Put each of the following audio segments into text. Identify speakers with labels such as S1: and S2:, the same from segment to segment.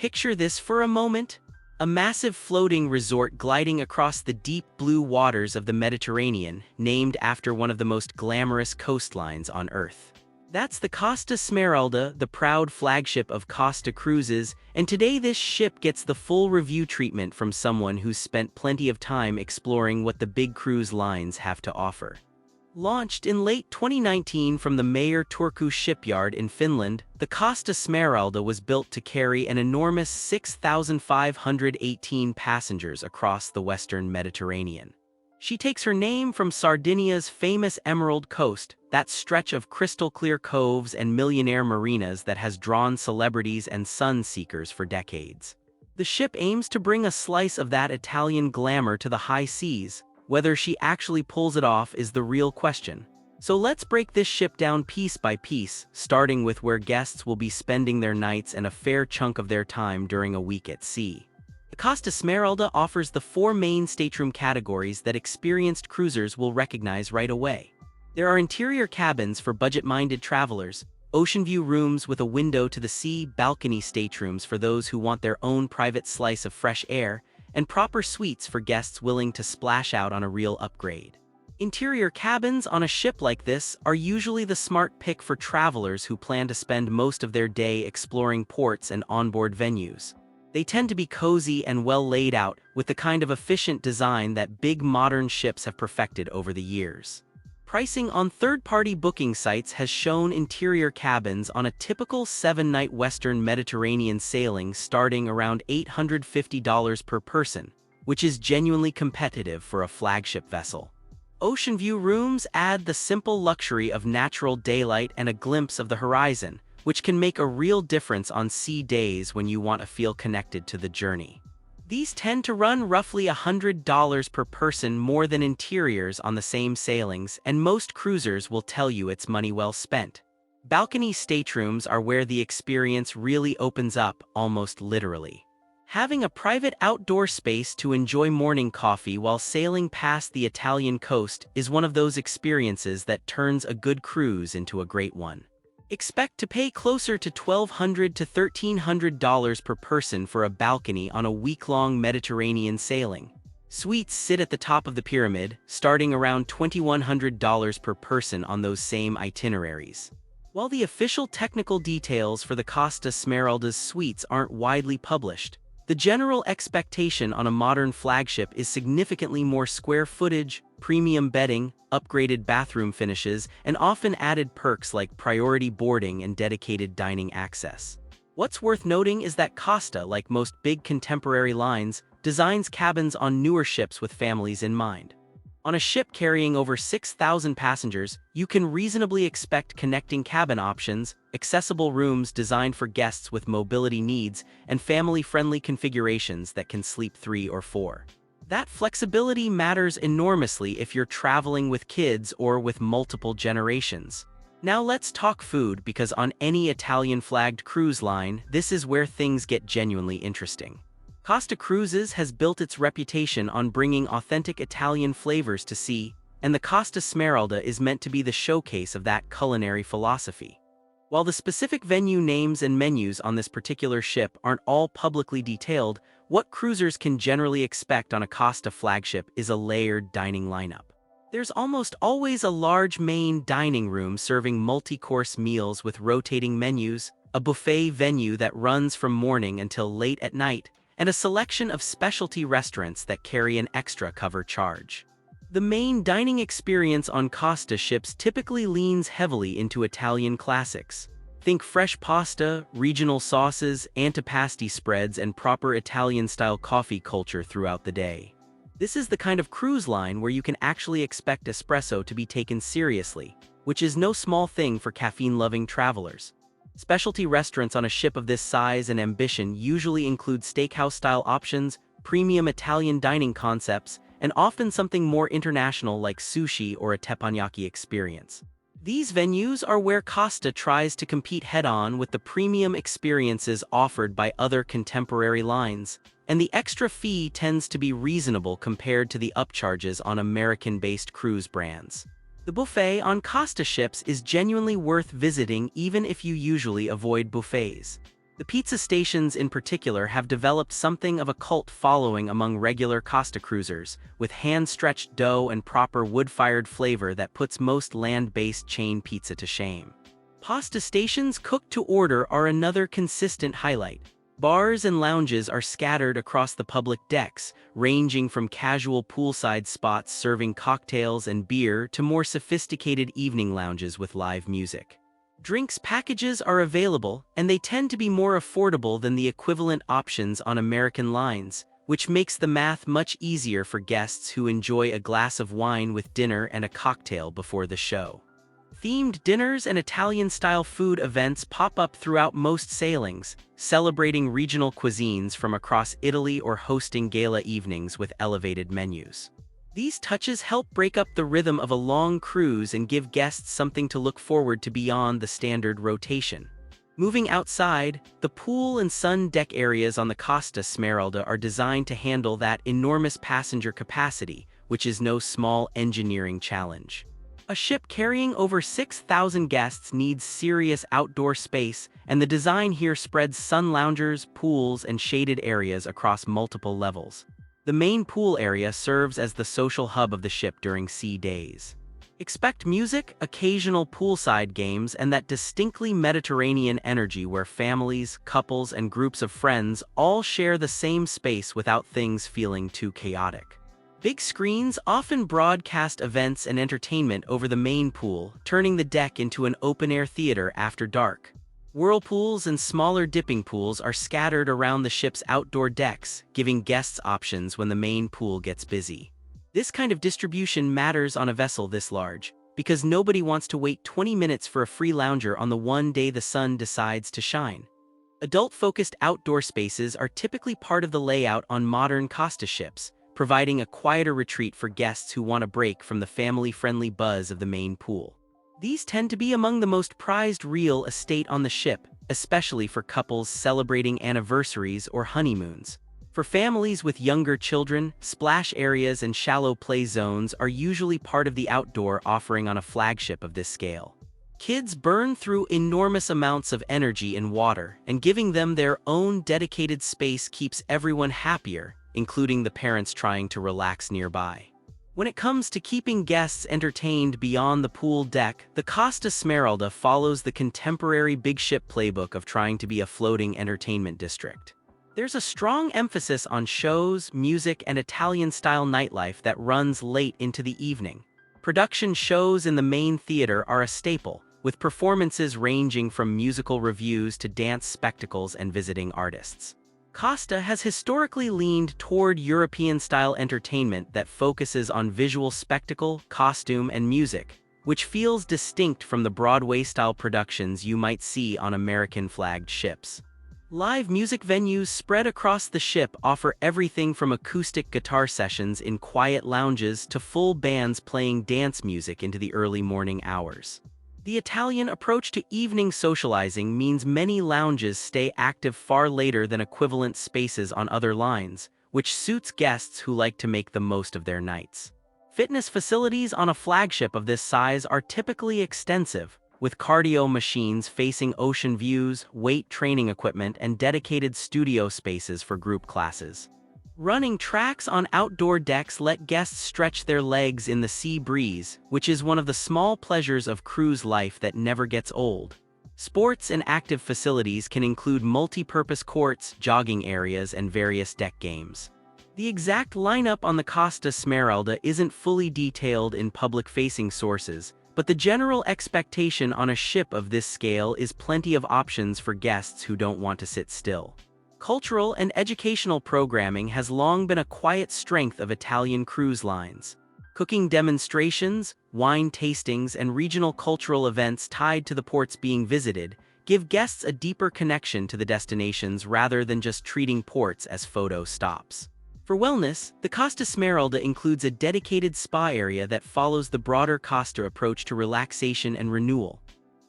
S1: Picture this for a moment. A massive floating resort gliding across the deep blue waters of the Mediterranean, named after one of the most glamorous coastlines on Earth. That's the Costa Smeralda, the proud flagship of Costa Cruises, and today this ship gets the full review treatment from someone who's spent plenty of time exploring what the big cruise lines have to offer. Launched in late 2019 from the Meyer Turku shipyard in Finland, the Costa Smeralda was built to carry an enormous 6,518 passengers across the western Mediterranean. She takes her name from Sardinia's famous Emerald Coast, that stretch of crystal-clear coves and millionaire marinas that has drawn celebrities and sun-seekers for decades. The ship aims to bring a slice of that Italian glamour to the high seas. Whether she actually pulls it off is the real question. So let's break this ship down piece by piece, starting with where guests will be spending their nights and a fair chunk of their time during a week at sea. The Costa Smeralda offers the four main stateroom categories that experienced cruisers will recognize right away. There are interior cabins for budget-minded travelers, ocean view rooms with a window to the sea, balcony staterooms for those who want their own private slice of fresh air, and proper suites for guests willing to splash out on a real upgrade. Interior cabins on a ship like this are usually the smart pick for travelers who plan to spend most of their day exploring ports and onboard venues. They tend to be cozy and well laid out, with the kind of efficient design that big modern ships have perfected over the years. Pricing on third-party booking sites has shown interior cabins on a typical 7-night Western Mediterranean sailing starting around $850 per person, which is genuinely competitive for a flagship vessel. Ocean view rooms add the simple luxury of natural daylight and a glimpse of the horizon, which can make a real difference on sea days when you want to feel connected to the journey. These tend to run roughly $100 per person more than interiors on the same sailings, and most cruisers will tell you it's money well spent. Balcony staterooms are where the experience really opens up, almost literally. Having a private outdoor space to enjoy morning coffee while sailing past the Italian coast is one of those experiences that turns a good cruise into a great one. Expect to pay closer to $1,200 to $1,300 per person for a balcony on a week-long Mediterranean sailing. Suites sit at the top of the pyramid, starting around $2,100 per person on those same itineraries. While the official technical details for the Costa Smeralda's suites aren't widely published, the general expectation on a modern flagship is significantly more square footage, premium bedding, upgraded bathroom finishes, and often added perks like priority boarding and dedicated dining access. What's worth noting is that Costa, like most big contemporary lines, designs cabins on newer ships with families in mind. On a ship carrying over 6,000 passengers, you can reasonably expect connecting cabin options, accessible rooms designed for guests with mobility needs, and family-friendly configurations that can sleep 3 or 4. That flexibility matters enormously if you're traveling with kids or with multiple generations. Now let's talk food, because on any Italian-flagged cruise line, this is where things get genuinely interesting. Costa Cruises has built its reputation on bringing authentic Italian flavors to sea, and the Costa Smeralda is meant to be the showcase of that culinary philosophy. While the specific venue names and menus on this particular ship aren't all publicly detailed, what cruisers can generally expect on a Costa flagship is a layered dining lineup. There's almost always a large main dining room serving multi-course meals with rotating menus, a buffet venue that runs from morning until late at night, and a selection of specialty restaurants that carry an extra cover charge. The main dining experience on Costa ships typically leans heavily into Italian classics. Think fresh pasta, regional sauces, antipasti spreads, and proper Italian-style coffee culture throughout the day. This is the kind of cruise line where you can actually expect espresso to be taken seriously, which is no small thing for caffeine-loving travelers. Specialty restaurants on a ship of this size and ambition usually include steakhouse-style options, premium Italian dining concepts, and often something more international like sushi or a teppanyaki experience. These venues are where Costa tries to compete head-on with the premium experiences offered by other contemporary lines, and the extra fee tends to be reasonable compared to the upcharges on American-based cruise brands. The buffet on Costa ships is genuinely worth visiting even if you usually avoid buffets. The pizza stations in particular have developed something of a cult following among regular Costa cruisers, with hand-stretched dough and proper wood-fired flavor that puts most land-based chain pizza to shame. Pasta stations cooked to order are another consistent highlight. Bars and lounges are scattered across the public decks, ranging from casual poolside spots serving cocktails and beer to more sophisticated evening lounges with live music. Drinks packages are available, and they tend to be more affordable than the equivalent options on American lines, which makes the math much easier for guests who enjoy a glass of wine with dinner and a cocktail before the show. Themed dinners and Italian-style food events pop up throughout most sailings, celebrating regional cuisines from across Italy or hosting gala evenings with elevated menus. These touches help break up the rhythm of a long cruise and give guests something to look forward to beyond the standard rotation. Moving outside, the pool and sun deck areas on the Costa Smeralda are designed to handle that enormous passenger capacity, which is no small engineering challenge. A ship carrying over 6,000 guests needs serious outdoor space, and the design here spreads sun loungers, pools, and shaded areas across multiple levels. The main pool area serves as the social hub of the ship during sea days. Expect music, occasional poolside games, and that distinctly Mediterranean energy where families, couples, and groups of friends all share the same space without things feeling too chaotic. Big screens often broadcast events and entertainment over the main pool, turning the deck into an open-air theater after dark. Whirlpools and smaller dipping pools are scattered around the ship's outdoor decks, giving guests options when the main pool gets busy. This kind of distribution matters on a vessel this large, because nobody wants to wait 20 minutes for a free lounger on the one day the sun decides to shine. Adult-focused outdoor spaces are typically part of the layout on modern Costa ships, providing a quieter retreat for guests who want a break from the family-friendly buzz of the main pool. These tend to be among the most prized real estate on the ship, especially for couples celebrating anniversaries or honeymoons. For families with younger children, splash areas and shallow play zones are usually part of the outdoor offering on a flagship of this scale. Kids burn through enormous amounts of energy in water, and giving them their own dedicated space keeps everyone happier, including the parents trying to relax nearby. When it comes to keeping guests entertained beyond the pool deck, the Costa Smeralda follows the contemporary big ship playbook of trying to be a floating entertainment district. There's a strong emphasis on shows, music, and Italian-style nightlife that runs late into the evening. Production shows in the main theater are a staple, with performances ranging from musical revues to dance spectacles and visiting artists. Costa has historically leaned toward European-style entertainment that focuses on visual spectacle, costume, and music, which feels distinct from the Broadway-style productions you might see on American-flagged ships. Live music venues spread across the ship offer everything from acoustic guitar sessions in quiet lounges to full bands playing dance music into the early morning hours. The Italian approach to evening socializing means many lounges stay active far later than equivalent spaces on other lines, which suits guests who like to make the most of their nights. Fitness facilities on a flagship of this size are typically extensive, with cardio machines facing ocean views, weight training equipment, and dedicated studio spaces for group classes. Running tracks on outdoor decks let guests stretch their legs in the sea breeze, which is one of the small pleasures of cruise life that never gets old. Sports and active facilities can include multi-purpose courts, jogging areas, and various deck games. The exact lineup on the Costa Smeralda isn't fully detailed in public-facing sources, but the general expectation on a ship of this scale is plenty of options for guests who don't want to sit still. Cultural and educational programming has long been a quiet strength of Italian cruise lines. Cooking demonstrations, wine tastings, and regional cultural events tied to the ports being visited give guests a deeper connection to the destinations rather than just treating ports as photo stops. For wellness, the Costa Smeralda includes a dedicated spa area that follows the broader Costa approach to relaxation and renewal.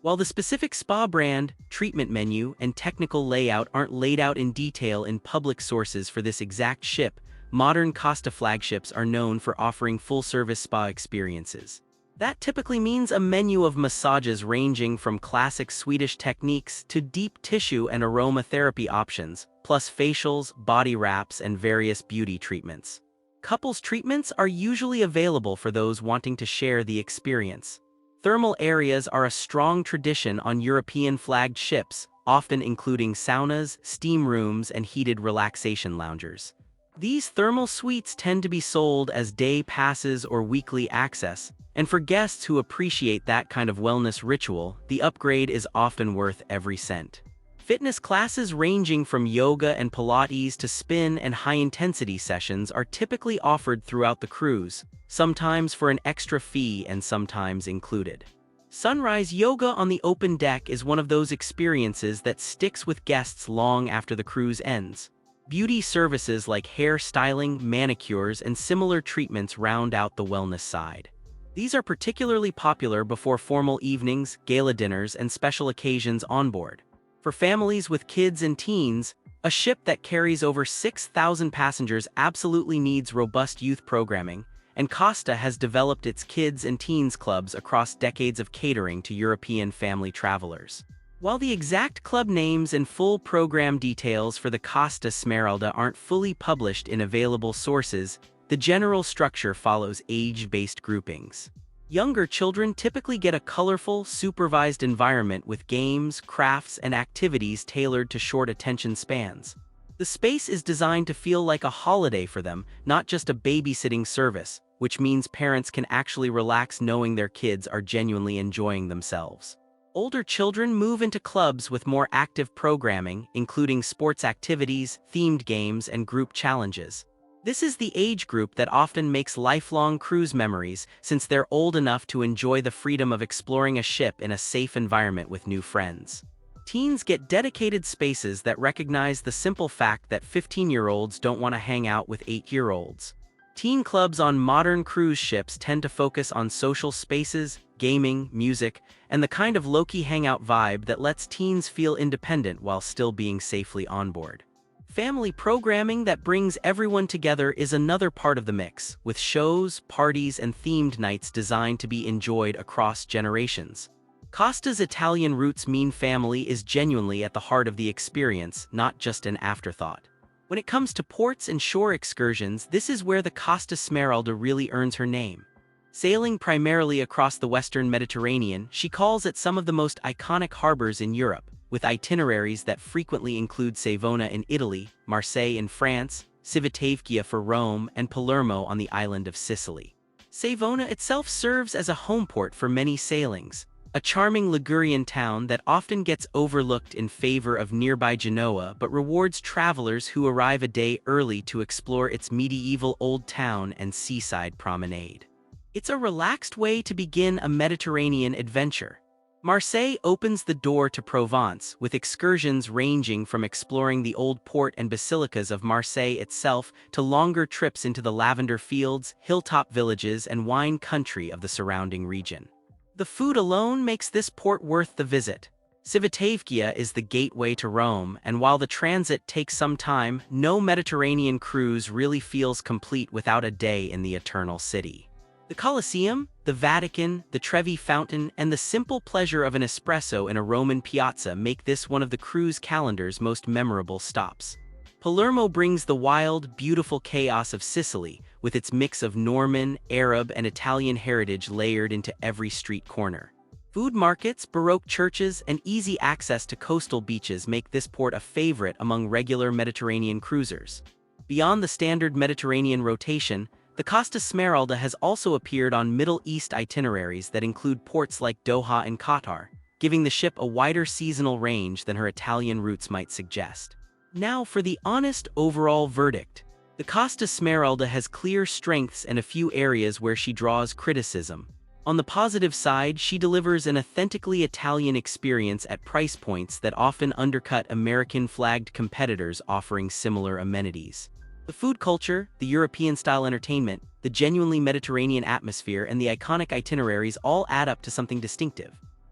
S1: While the specific spa brand, treatment menu, and technical layout aren't laid out in detail in public sources for this exact ship, modern Costa flagships are known for offering full-service spa experiences. That typically means a menu of massages ranging from classic Swedish techniques to deep tissue and aromatherapy options, plus facials, body wraps, and various beauty treatments. Couples treatments are usually available for those wanting to share the experience. Thermal areas are a strong tradition on European-flagged ships, often including saunas, steam rooms, and heated relaxation loungers. These thermal suites tend to be sold as day passes or weekly access, and for guests who appreciate that kind of wellness ritual, the upgrade is often worth every cent. Fitness classes ranging from yoga and Pilates to spin and high-intensity sessions are typically offered throughout the cruise, sometimes for an extra fee and sometimes included. Sunrise yoga on the open deck is one of those experiences that sticks with guests long after the cruise ends. Beauty services like hair styling, manicures, and similar treatments round out the wellness side. These are particularly popular before formal evenings, gala dinners, and special occasions on board. For families with kids and teens, a ship that carries over 6,000 passengers absolutely needs robust youth programming, and Costa has developed its kids and teens clubs across decades of catering to European family travelers. While the exact club names and full program details for the Costa Smeralda aren't fully published in available sources, the general structure follows age-based groupings. Younger children typically get a colorful, supervised environment with games, crafts, and activities tailored to short attention spans. The space is designed to feel like a holiday for them, not just a babysitting service, which means parents can actually relax knowing their kids are genuinely enjoying themselves. Older children move into clubs with more active programming, including sports activities, themed games, and group challenges. This is the age group that often makes lifelong cruise memories since they're old enough to enjoy the freedom of exploring a ship in a safe environment with new friends. Teens get dedicated spaces that recognize the simple fact that 15-year-olds don't want to hang out with 8-year-olds. Teen clubs on modern cruise ships tend to focus on social spaces, gaming, music, and the kind of low-key hangout vibe that lets teens feel independent while still being safely on board. Family programming that brings everyone together is another part of the mix, with shows, parties, and themed nights designed to be enjoyed across generations. Costa's Italian roots mean family is genuinely at the heart of the experience, not just an afterthought. When it comes to ports and shore excursions, this is where the Costa Smeralda really earns her name. Sailing primarily across the Western Mediterranean, she calls at some of the most iconic harbors in Europe, with itineraries that frequently include Savona in Italy, Marseille in France, Civitavecchia for Rome, and Palermo on the island of Sicily. Savona itself serves as a home port for many sailings, a charming Ligurian town that often gets overlooked in favor of nearby Genoa but rewards travelers who arrive a day early to explore its medieval old town and seaside promenade. It's a relaxed way to begin a Mediterranean adventure. Marseille opens the door to Provence, with excursions ranging from exploring the old port and basilicas of Marseille itself to longer trips into the lavender fields, hilltop villages, and wine country of the surrounding region. The food alone makes this port worth the visit. Civitavecchia is the gateway to Rome, and while the transit takes some time, no Mediterranean cruise really feels complete without a day in the Eternal City. The Colosseum, the Vatican, the Trevi Fountain, and the simple pleasure of an espresso in a Roman piazza make this one of the cruise calendar's most memorable stops. Palermo brings the wild, beautiful chaos of Sicily, with its mix of Norman, Arab, and Italian heritage layered into every street corner. Food markets, Baroque churches, and easy access to coastal beaches make this port a favorite among regular Mediterranean cruisers. Beyond the standard Mediterranean rotation, the Costa Smeralda has also appeared on Middle East itineraries that include ports like Doha and Qatar, giving the ship a wider seasonal range than her Italian roots might suggest. Now for the honest overall verdict. The Costa Smeralda has clear strengths and a few areas where she draws criticism. On the positive side, she delivers an authentically Italian experience at price points that often undercut American-flagged competitors offering similar amenities. The food culture, the European-style entertainment, the genuinely Mediterranean atmosphere, and the iconic itineraries all add up to something distinctive.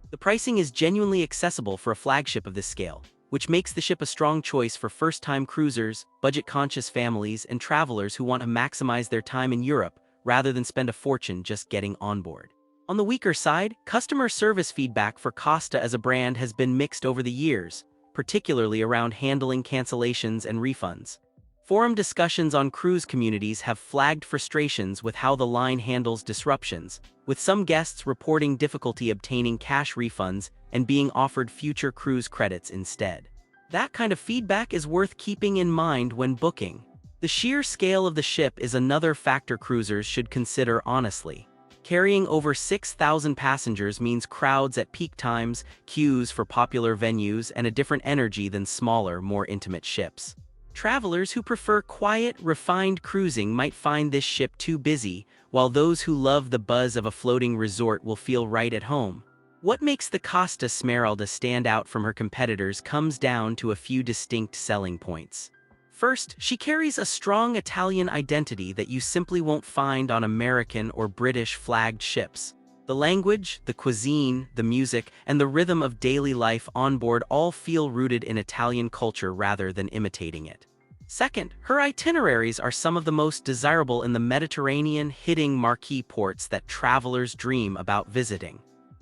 S1: The pricing is genuinely accessible for a flagship of this scale, which makes the ship a strong choice for first-time cruisers, budget-conscious families, and travelers who want to maximize their time in Europe rather than spend a fortune just getting on board. On the weaker side, customer service feedback for Costa as a brand has been mixed over the years, particularly around handling cancellations and refunds. Forum discussions on cruise communities have flagged frustrations with how the line handles disruptions, with some guests reporting difficulty obtaining cash refunds and being offered future cruise credits instead. That kind of feedback is worth keeping in mind when booking. The sheer scale of the ship is another factor cruisers should consider honestly. Carrying over 6,000 passengers means crowds at peak times, queues for popular venues, and a different energy than smaller, more intimate ships. Travelers who prefer quiet, refined cruising might find this ship too busy, while those who love the buzz of a floating resort will feel right at home. What makes the Costa Smeralda stand out from her competitors comes down to a few distinct selling points. First, she carries a strong Italian identity that you simply won't find on American or British flagged ships. The language, the cuisine, the music, and the rhythm of daily life on board all feel rooted in Italian culture rather than imitating it. Second, her itineraries are some of the most desirable in the Mediterranean, hitting marquee ports that travelers dream about visiting.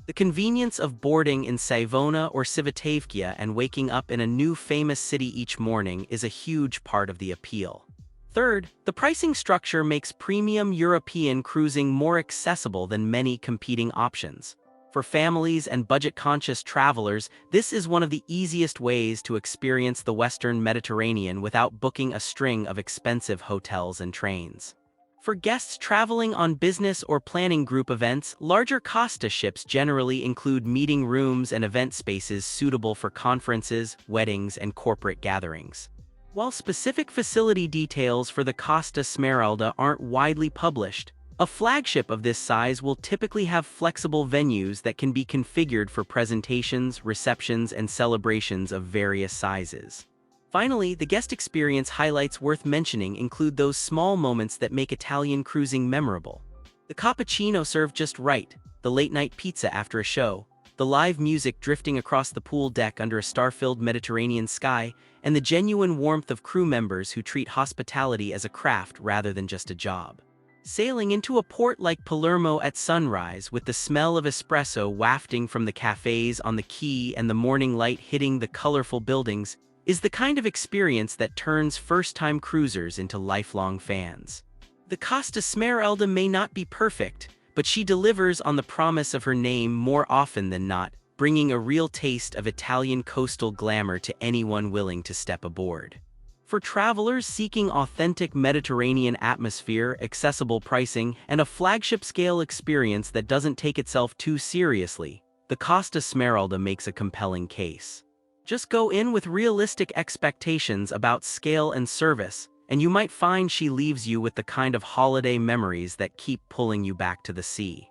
S1: The convenience of boarding in Savona or Civitavecchia and waking up in a new famous city each morning is a huge part of the appeal. Third, the pricing structure makes premium European cruising more accessible than many competing options. For families and budget-conscious travelers, this is one of the easiest ways to experience the Western Mediterranean without booking a string of expensive hotels and trains. For guests traveling on business or planning group events, larger Costa ships generally include meeting rooms and event spaces suitable for conferences, weddings, and corporate gatherings. While specific facility details for the Costa Smeralda aren't widely published, a flagship of this size will typically have flexible venues that can be configured for presentations, receptions, and celebrations of various sizes. Finally, the guest experience highlights worth mentioning include those small moments that make Italian cruising memorable. The cappuccino served just right, the late-night pizza after a show, the live music drifting across the pool deck under a star-filled Mediterranean sky, and the genuine warmth of crew members who treat hospitality as a craft rather than just a job. Sailing into a port like Palermo at sunrise with the smell of espresso wafting from the cafes on the quay and the morning light hitting the colorful buildings is the kind of experience that turns first-time cruisers into lifelong fans. The Costa Smeralda may not be perfect, but she delivers on the promise of her name more often than not, bringing a real taste of Italian coastal glamour to anyone willing to step aboard. For travelers seeking authentic Mediterranean atmosphere, accessible pricing, and a flagship-scale experience that doesn't take itself too seriously, the Costa Smeralda makes a compelling case. Just go in with realistic expectations about scale and service, and you might find she leaves you with the kind of holiday memories that keep pulling you back to the sea.